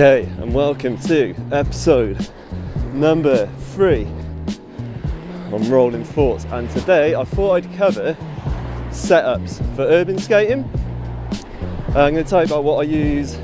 Okay, and welcome to episode number 3 on Rolling Thoughts. And today I thought I'd cover setups for urban skating. I'm going to tell you about what I use,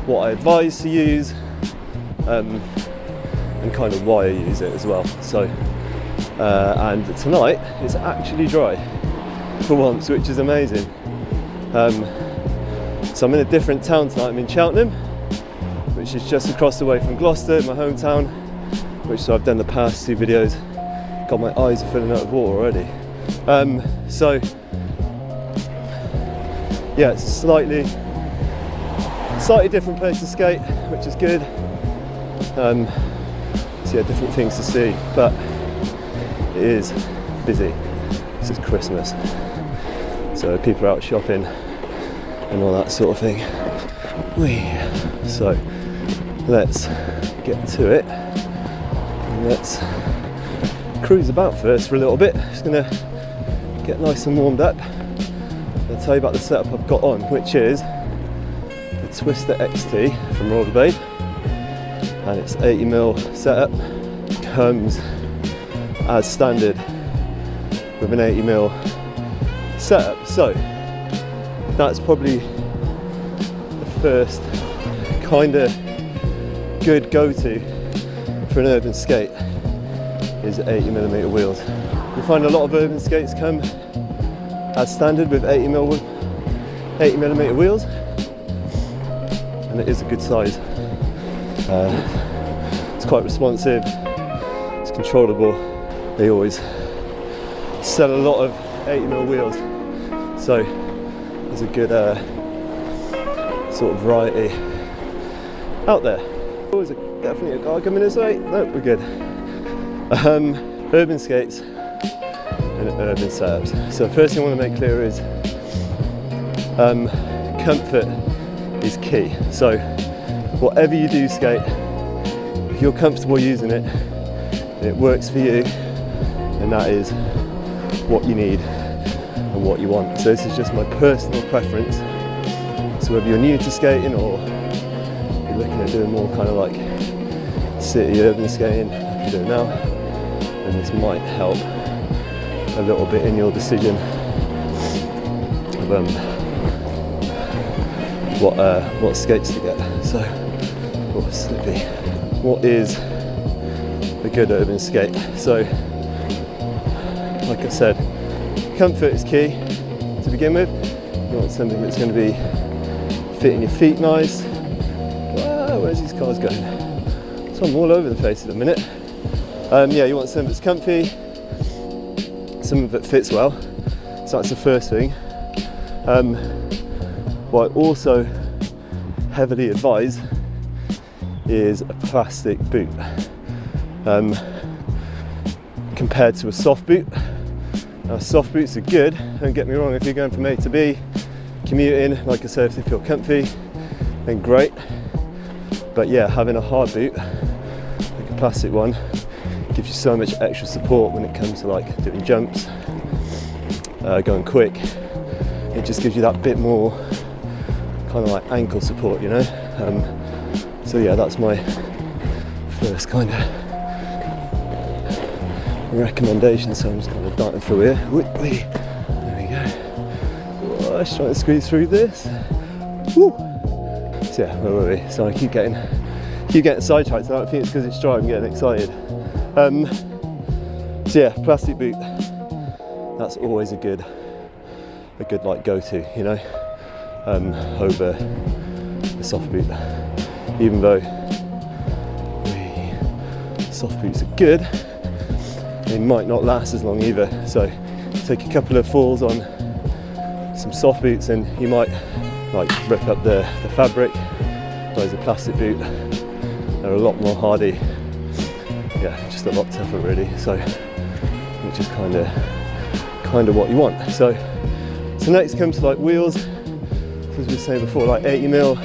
what I advise to use, and kind of why I use it as well. So, and tonight it's actually dry for once, which is amazing. So I'm in a different town tonight. I'm in Cheltenham, which is just across the way from Gloucester, my hometown, which I've done the past 2 videos. God, my eyes are filling up with water already. So yeah, it's a slightly different place to skate, which is good. So yeah, different things to see, but it is busy. This is Christmas, so people are out shopping and all that sort of thing. So let's get to it. And let's cruise about first for a little bit. Just gonna get nice and warmed up. I'll tell you about the setup I've got on, which is the Twister XT from Rollerblade, and it's 80mm setup. Comes as standard with an 80mm setup. So that's probably the first kind of good go-to for an urban skate is 80mm wheels. You find a lot of urban skates come as standard with 80mm wheels, and it is a good size. It's quite responsive, it's controllable. They always sell a lot of 80mm wheels, so there's a good sort of variety out there. Oh, is it definitely a car coming this way? No, we're good. Urban skates and urban setups. So first thing I want to make clear is comfort is key. So whatever you do skate, if you're comfortable using it, and it works for you, then that is what you need and what you want. So this is just my personal preference. So whether you're new to skating or you're looking at doing more kind of like city urban skating like I'm doing now, then this might help a little bit in your decision of what skates to get. So, oh, slippy. What is a good urban skate? So, like I said, comfort is key to begin with. You want something that's going to be fitting your feet nice. Wow, where's these cars going? So I'm all over the place at the minute. Yeah, you want something that's comfy, something that fits well. So that's the first thing. What I also heavily advise is a plastic boot compared to a soft boot. Now, soft boots are good, don't get me wrong, if you're going from A to B, commuting, like I said, if you feel comfy, then great. But yeah, having a hard boot, like a plastic one, gives you so much extra support when it comes to like doing jumps, going quick. It just gives you that bit more kind of like ankle support, you know? So yeah, that's my first kind of recommendation. So I'm just kind of darting through here. There we go. Oh, let's try to squeeze through this. Woo! So yeah, where were we? So I keep getting sidetracked. So I think it's because it's dry. I'm getting excited. So yeah, plastic boot. That's always a good like go-to, you know, over the soft boot. Even though soft boots are good, they might not last as long either. So take a couple of falls on some soft boots and you might like rip up the fabric, whereas a plastic boot, they're a lot more hardy. Yeah, just a lot tougher really. So which is kind of what you want. So next comes to like wheels. As we were saying before, like 80mm.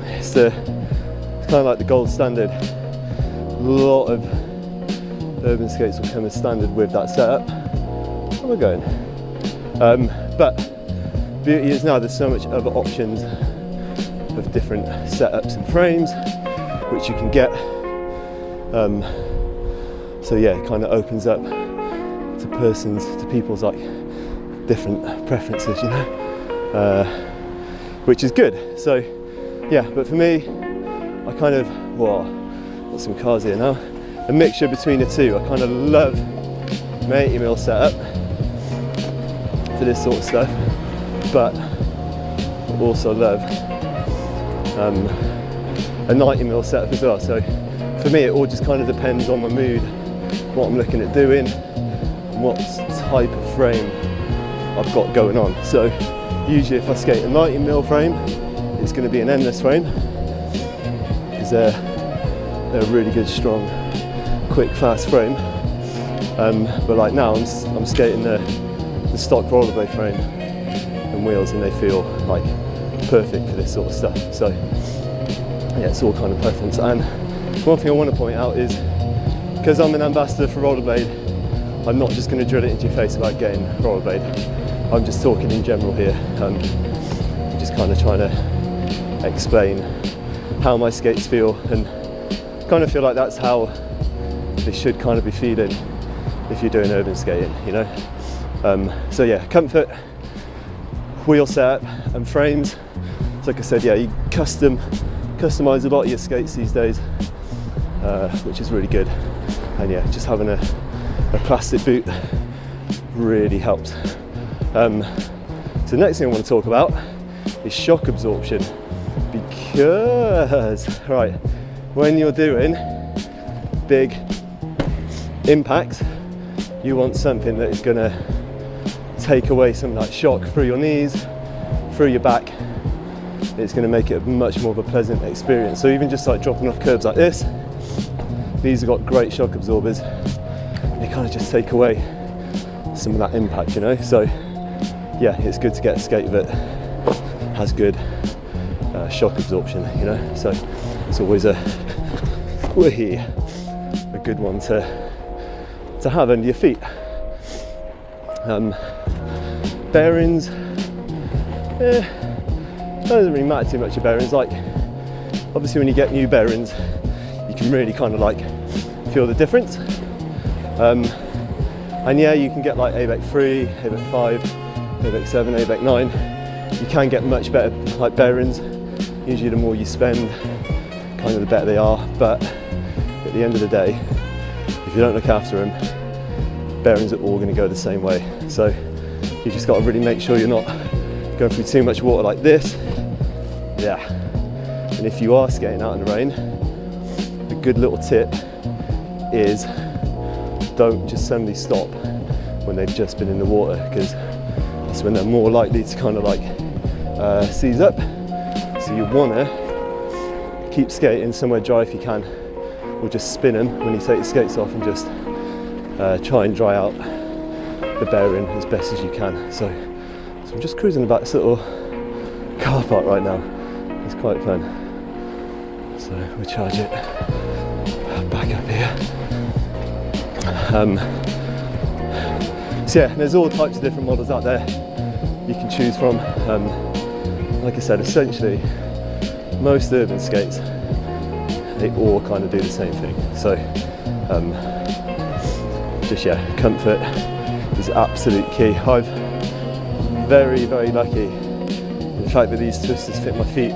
It's kind of like the gold standard. A lot of urban skates will come as standard with that setup. Where am I going? But beauty is now there's so much other options of different setups and frames which you can get. So yeah, it kind of opens up to people's like different preferences, you know, which is good. So yeah, but for me, I kind of, got some cars here now, a mixture between the two. I kind of love my 80mm setup for this sort of stuff, but I also love a 90mm setup as well. So for me, it all just kind of depends on my mood, what I'm looking at doing, and what type of frame I've got going on. So usually if I skate a 90mm frame, it's going to be an endless frame, because they're a really good, strong, quick, fast frame. But like now I'm skating the stock rollerblade frame and wheels, and they feel like perfect for this sort of stuff. So yeah, it's all kind of preference. And one thing I want to point out is, because I'm an ambassador for rollerblade, I'm not just going to drill it into your face about getting rollerblade. I'm just talking in general here, just kind of trying to explain how my skates feel, and kind of feel like that's how they should kind of be feeling if you're doing urban skating, you know. So yeah, comfort, wheel setup and frames. So like I said, yeah, you customize a lot of your skates these days, which is really good. And yeah, just having a plastic boot really helps. So the next thing I want to talk about is shock absorption, because right, when you're doing big impacts, you want something that is going to take away some of that shock through your knees, through your back. It's going to make it much more of a pleasant experience. So even just like dropping off curbs like this, these have got great shock absorbers. They kind of just take away some of that impact, you know. So yeah, it's good to get a skate that has good shock absorption, you know. So it's always a good one to have under your feet. Bearings, doesn't really matter too much of bearings. Like obviously when you get new bearings, you can really kind of like feel the difference. And yeah, you can get like ABEC 3, ABEC 5, ABEC 7, ABEC 9. You can get much better like bearings. Usually the more you spend, kind of the better they are. But at the end of the day, if you don't look after them, bearings are all going to go the same way. So you just got to really make sure you're not going through too much water like this. Yeah. And if you are skating out in the rain, a good little tip is don't just suddenly stop when they've just been in the water, because that's when they're more likely to kind of like seize up. So you want to keep skating somewhere dry if you can, or just spin them when you take your skates off, and just try and dry out the bearing as best as you can. So I'm just cruising about this little car park right now. It's quite fun. So we'll charge it back up here. So yeah, there's all types of different models out there you can choose from. Like I said, essentially most urban skates, they all kind of do the same thing. So just yeah, comfort is absolute key. I'm very, very lucky in the fact that these twisters fit my feet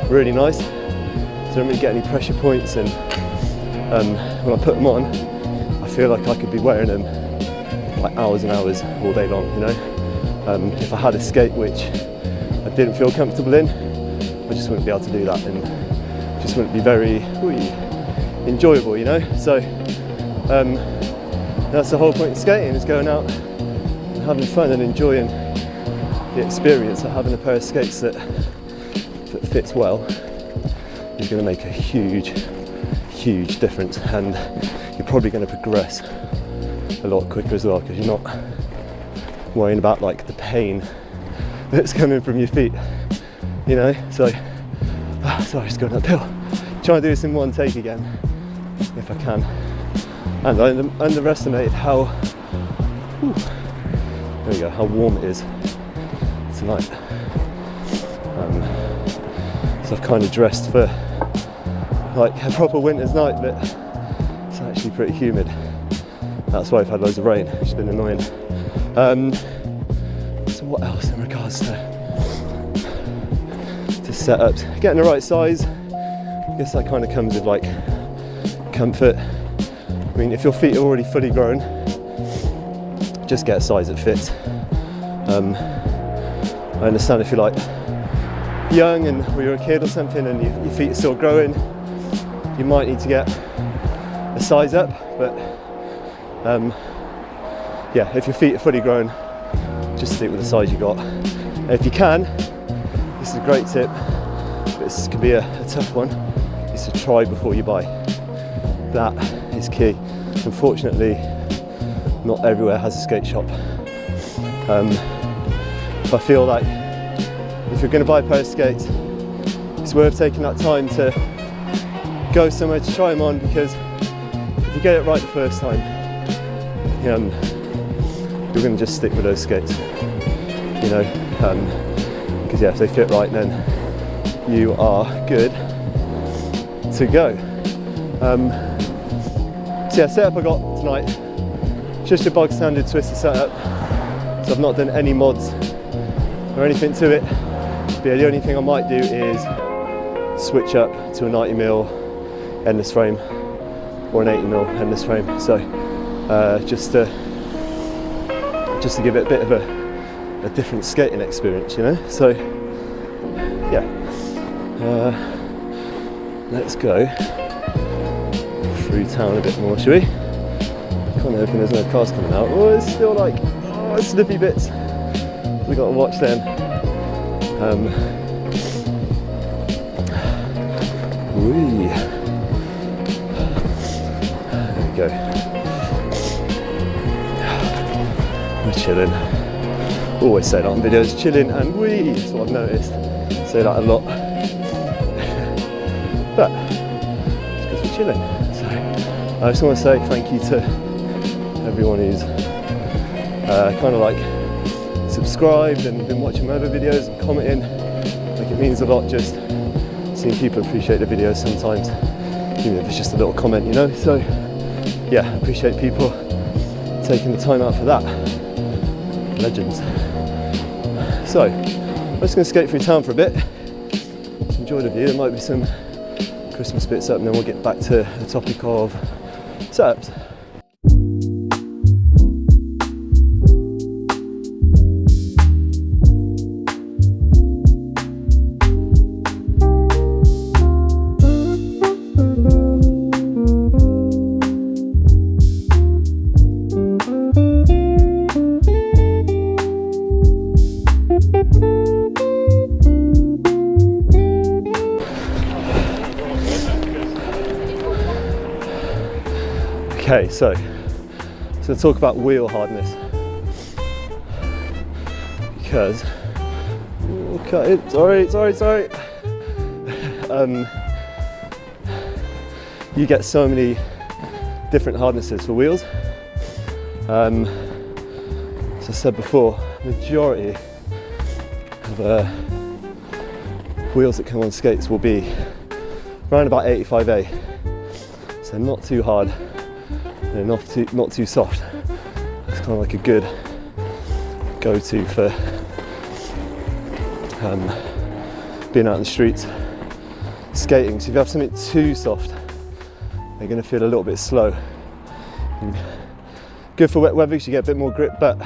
really nice, so I don't really get any pressure points, and when I put them on, I feel like I could be wearing them like hours and hours all day long, you know. If I had a skate which I didn't feel comfortable in, I just wouldn't be able to do that, and just wouldn't be very enjoyable, you know. So that's the whole point of skating, is going out and having fun and enjoying the experience of having a pair of skates that fits well is going to make a huge difference, and you're probably going to progress a lot quicker as well, because you're not worrying about like the pain that's coming from your feet, you know. So sorry, just going uphill. Try and do this in one take again if I can. And I underestimated how there we go, how warm it is tonight. So I've kind of dressed for like a proper winter's night, but it's actually pretty humid. That's why I've had loads of rain, which has been annoying. So what else in regards to setups? Getting the right size. I guess that kind of comes with like comfort. I mean, if your feet are already fully grown, just get a size that fits. I understand if you're like young and or you're a kid or something and your feet are still growing, you might need to get a size up, but yeah, if your feet are fully grown, just stick with the size you got. And if you can, this is a great tip, but this can be a tough one, is to try before you buy. That is key. Unfortunately, not everywhere has a skate shop. I feel like if you're going to buy a pair of skates, it's worth taking that time to go somewhere to try them on, because if you get it right the first time, you're going to just stick with those skates, you know, because yeah, if they fit right, then you are good to go. So yeah, setup I got tonight, just your bog standard twister setup, so I've not done any mods or anything to it, but yeah, the only thing I might do is switch up to a 90mm endless frame or an 80mm endless frame, so just to give it a bit of a different skating experience, you know. So yeah, let's go through town a bit more, shall we? Can't open, there's no cars coming out. Oh, it's still like, oh, slippy bits. We've got to watch them. Whee. There we go. We're chilling. Always say that on videos, chilling and wee, that's what I've noticed. Say that a lot. But it's because we're chilling. So I just want to say thank you to everyone who's kind of like subscribed and been watching my other videos and commenting. Like, it means a lot just seeing people appreciate the videos sometimes, even if it's just a little comment, you know. So yeah, I appreciate people taking the time out for that. Legends. So I'm just going to skate through town for a bit. Just enjoy the view. There might be some Christmas bits up, and then we'll get back to the topic of setups. Okay, so let's talk about wheel hardness, because okay, sorry. You get so many different hardnesses for wheels. As I said before, majority of wheels that come on skates will be around about 85A, so not too hard. And not too soft. It's kind of like a good go-to for being out in the streets skating. So if you have something too soft, they're going to feel a little bit slow. And good for wet weather because you get a bit more grip, but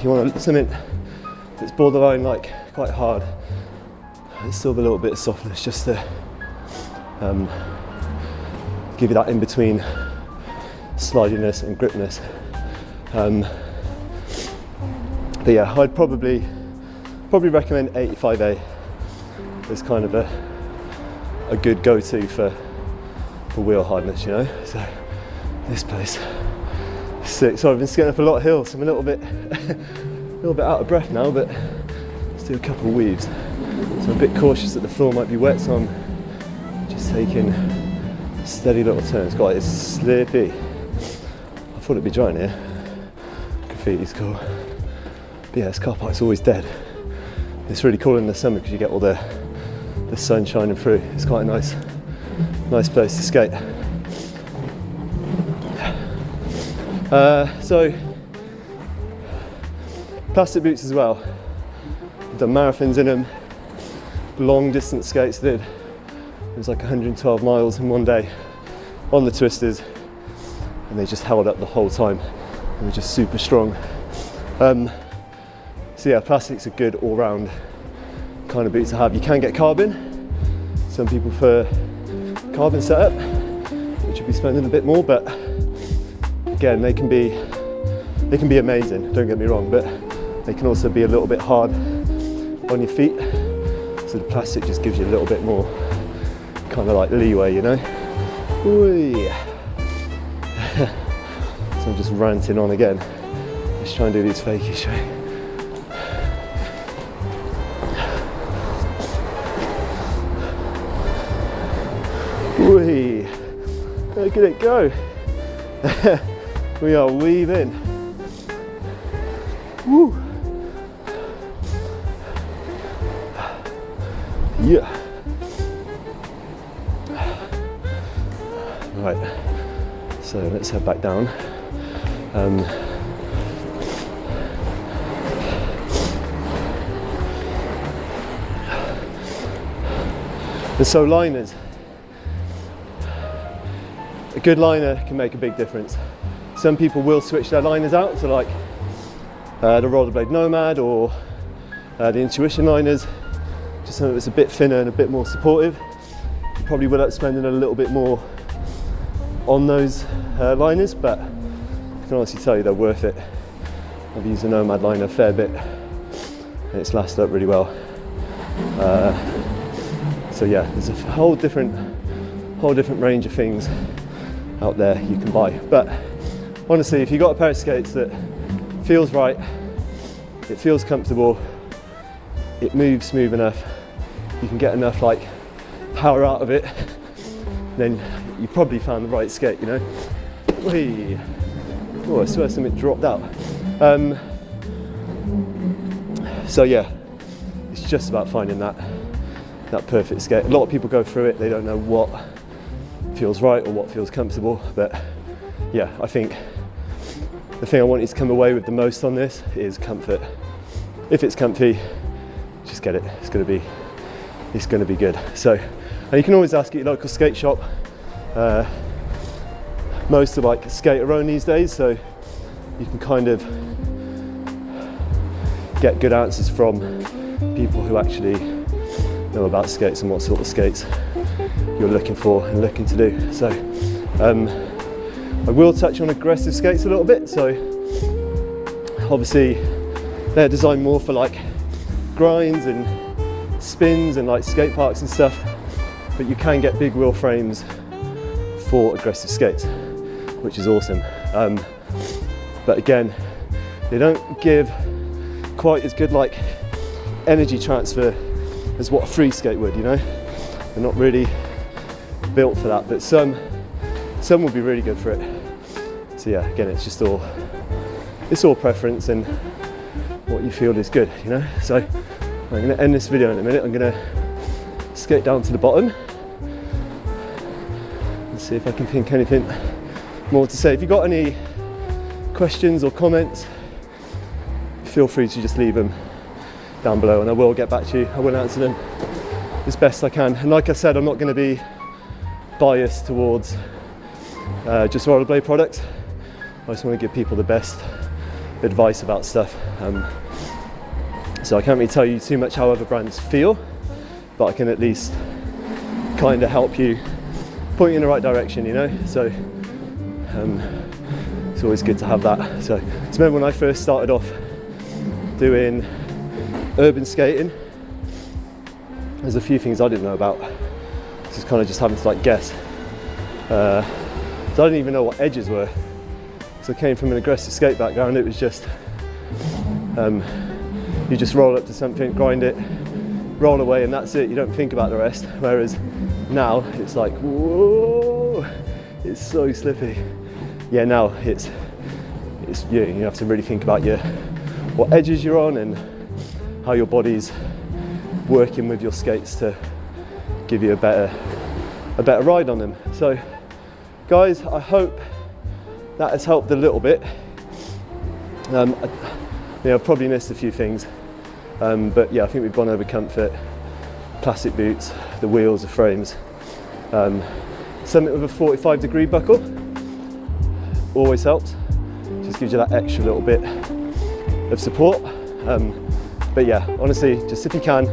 you want something that's borderline like quite hard. It's still a little bit of softness just to give you that in between slidiness and gripness. But yeah, I'd probably recommend 85A as kind of a good go-to for wheel hardness, you know. So this place is sick. So I've been skating up a lot of hills, so I'm a little bit out of breath now, but let's do a couple of weaves. So I'm a bit cautious that the floor might be wet, so I'm just taking steady little turns. God, it's slippy. I thought it'd be dry in here. Graffiti's cool. But yeah, this car park's always dead. It's really cool in the summer because you get all the the sun shining through. It's quite a nice place to skate. So plastic boots as well. I've done marathons in them, long distance skates did. It was like 112 miles in one day on the twisters, and they just held up the whole time. They were just super strong. So yeah, plastic's a good all-round kind of boot to have. You can get carbon. Some people prefer carbon setup, which would be spending a bit more, but again, they can be amazing, don't get me wrong, but they can also be a little bit hard on your feet. So the plastic just gives you a little bit more kind of like leeway, you know? Whee. So I'm just ranting on again. Let's try and do these fakies, shall we? Whee! Look at it go! We are weaving. Woo! Yeah. Right. So let's head back down. And so liners. A good liner can make a big difference. Some people will switch their liners out to like the Rollerblade Nomad or the Intuition liners, just something that's a bit thinner and a bit more supportive. You probably will end up spending a little bit more on those liners, but I can honestly tell you they're worth it. I've used the Nomad liner a fair bit and it's lasted up really well. So yeah, there's a whole different range of things out there you can buy. But honestly, if you've got a pair of skates that feels right, it feels comfortable, it moves smooth enough, you can get enough like power out of it, then you probably found the right skate, you know? Whee! Oh, I swear something dropped out. So yeah, it's just about finding that perfect skate. A lot of people go through it, they don't know what feels right or what feels comfortable, but yeah, I think the thing I want you to come away with the most on this is comfort. If it's comfy, just get it. It's going to be good. So, and you can always ask at your local skate shop. Most are like skater owned these days, so you can kind of get good answers from people who actually know about skates and what sort of skates you're looking for and looking to do. So I will touch on aggressive skates a little bit. So obviously they're designed more for like grinds and spins and like skate parks and stuff, but you can get big wheel frames for aggressive skates, which is awesome. But again, they don't give quite as good like energy transfer as what a free skate would, you know? They're not really built for that, but some will be really good for it. So yeah, again, it's just all preference and what you feel is good, you know? So I'm gonna end this video in a minute. I'm gonna skate down to the bottom and see if I can think anything more to say. If you've got any questions or comments, feel free to just leave them down below and I will get back to you. I will answer them as best I can. And like I said, I'm not going to be biased towards just Rollerblade products. I just want to give people the best advice about stuff. So I can't really tell you too much how other brands feel, but I can at least kind of help you, point you in the right direction, you know? So it's always good to have that. So remember when I first started off doing urban skating, there's a few things I didn't know about. Just kind of just having to like guess. So I didn't even know what edges were. So I came from an aggressive skate background. It was just, you just roll up to something, grind it, roll away, and that's it. You don't think about the rest. Whereas now it's like, whoa, it's so slippy. Yeah, now it's you have to really think about what edges you're on and how your body's working with your skates to give you a better ride on them. So guys, I hope that has helped a little bit. I've probably missed a few things, but yeah, I think we've gone over comfort, plastic boots, the wheels, the frames. Something with a 45-degree buckle always helps, just gives you that extra little bit of support. But yeah, honestly, just if you can,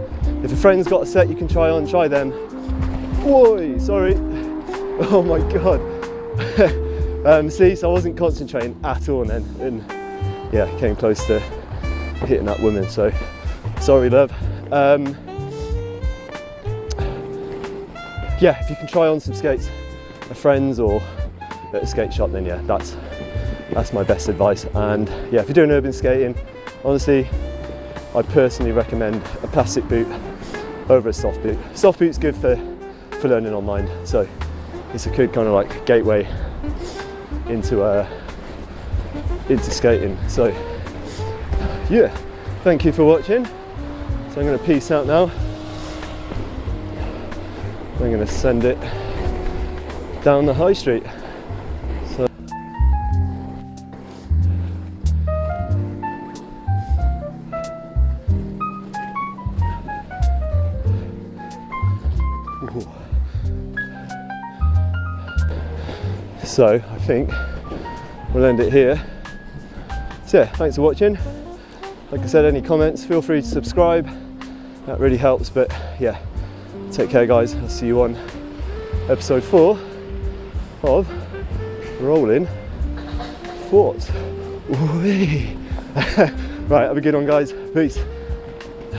if a friend's got a set you can try on, try them. Whoa, sorry. Oh my God. See, so I wasn't concentrating at all then, and yeah, came close to hitting that woman, so sorry love. Yeah, if you can try on some skates at friends or at a skate shop, then yeah, that's my best advice. And yeah, if you're doing urban skating, honestly, I personally recommend a plastic boot over a soft boot. Soft boot's good for learning online, so it's a good kind of like gateway into skating. So yeah, thank you for watching. So I'm going to peace out now. I'm going to send it down the high street. So So I think we'll end it here. So yeah, thanks for watching. Like I said, any comments, feel free to subscribe. That really helps. But yeah, take care guys. I'll see you on episode 4 of Rolling Thoughts. Right, have a good one guys. Peace.